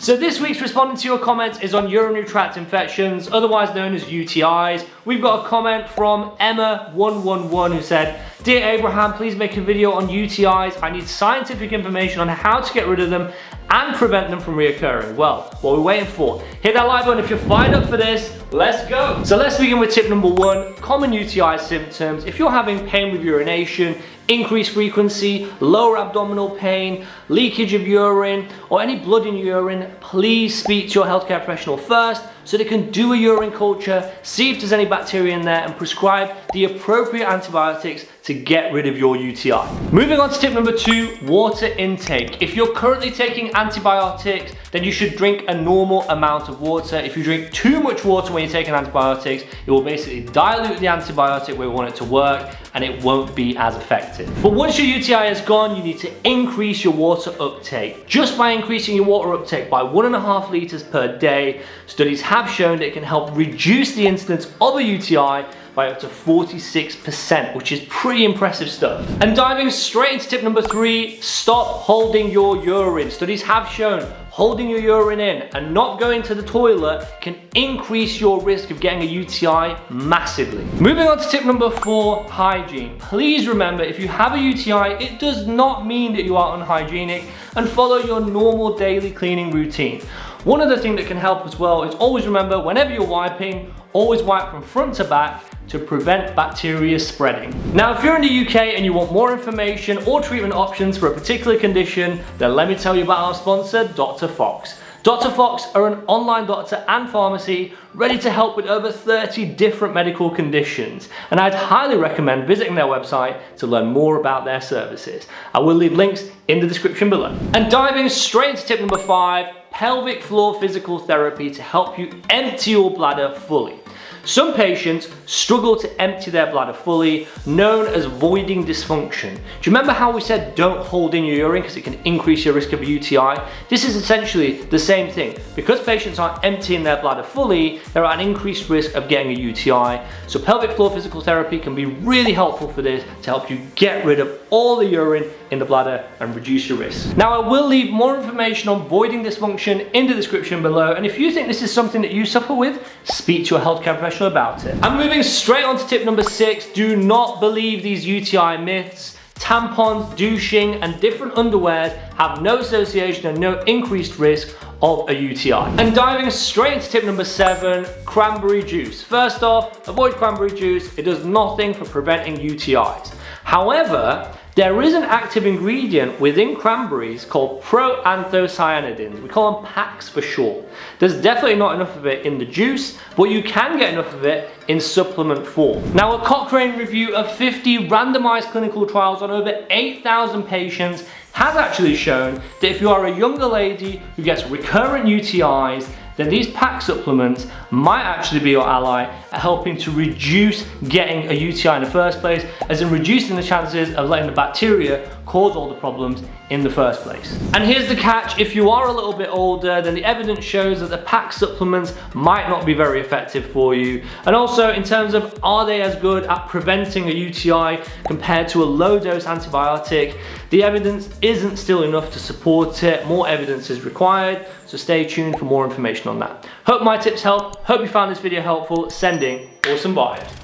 So this week's responding to your comments is on urinary tract infections, otherwise known as UTIs. We've got a comment from Emma111 who said, "Dear Abraham, please make a video on UTIs. I need scientific information on how to get rid of them and prevent them from reoccurring." Well, what are we waiting for? Hit that like button if you're fired up for this. Let's go. So let's begin with tip number 1, common UTI symptoms. If you're having pain with urination, increased frequency, lower abdominal pain, leakage of urine, or any blood in urine, please speak to your healthcare professional first so they can do a urine culture, see if there's any bacteria in there, and prescribe the appropriate antibiotics to get rid of your UTI. Moving on to tip number 2, water intake. If you're currently taking antibiotics, then you should drink a normal amount of water. If you drink too much water when you're taking antibiotics, it will basically dilute the antibiotic where we want it to work, and it won't be as effective. But once your UTI is gone, you need to increase your water uptake. Just by increasing your water uptake by 1.5 liters per day, studies have shown that it can help reduce the incidence of a UTI by up to 46%, which is pretty impressive stuff. And diving straight into tip number 3, stop holding your urine. Studies have shown holding your urine in and not going to the toilet can increase your risk of getting a UTI massively. Moving on to tip number 4, hygiene. Please remember, if you have a UTI, it does not mean that you are unhygienic, and follow your normal daily cleaning routine. One other thing that can help as well is always remember, whenever you're wiping, always wipe from front to back to prevent bacteria spreading. Now, if you're in the UK and you want more information or treatment options for a particular condition, then let me tell you about our sponsor, Dr. Fox. Dr. Fox are an online doctor and pharmacy ready to help with over 30 different medical conditions, and I'd highly recommend visiting their website to learn more about their services. I will leave links in the description below. And diving straight into tip number 5, pelvic floor physical therapy to help you empty your bladder fully. Some patients struggle to empty their bladder fully, known as voiding dysfunction. Do you remember how we said don't hold in your urine because it can increase your risk of a UTI? This is essentially the same thing. Because patients aren't emptying their bladder fully, they're at an increased risk of getting a UTI. So pelvic floor physical therapy can be really helpful for this to help you get rid of all the urine in the bladder and reduce your risk. Now, I will leave more information on voiding dysfunction in the description below, and if you think this is something that you suffer with, speak to a healthcare professional about it. I'm moving straight on to tip number 6. Do not believe these UTI myths. Tampons, douching, and different underwears have no association and no increased risk of a UTI. And diving straight into tip number 7, cranberry juice. First off, avoid cranberry juice. It does nothing for preventing UTIs. However, there is an active ingredient within cranberries called proanthocyanidins. We call them PACs for short. There's definitely not enough of it in the juice, but you can get enough of it in supplement form. Now, a Cochrane review of 50 randomized clinical trials on over 8,000 patients has actually shown that if you are a younger lady who gets recurrent UTIs, then these PAC supplements might actually be your ally at helping to reduce getting a UTI in the first place, as in reducing the chances of letting the bacteria cause all the problems in the first place. And here's the catch: if you are a little bit older, then the evidence shows that the PAC supplements might not be very effective for you. And also, in terms of are they as good at preventing a UTI compared to a low dose antibiotic, the evidence isn't still enough to support it. More evidence is required, so stay tuned for more information on that. Hope my tips help. Hope you found this video helpful. Sending awesome vibes.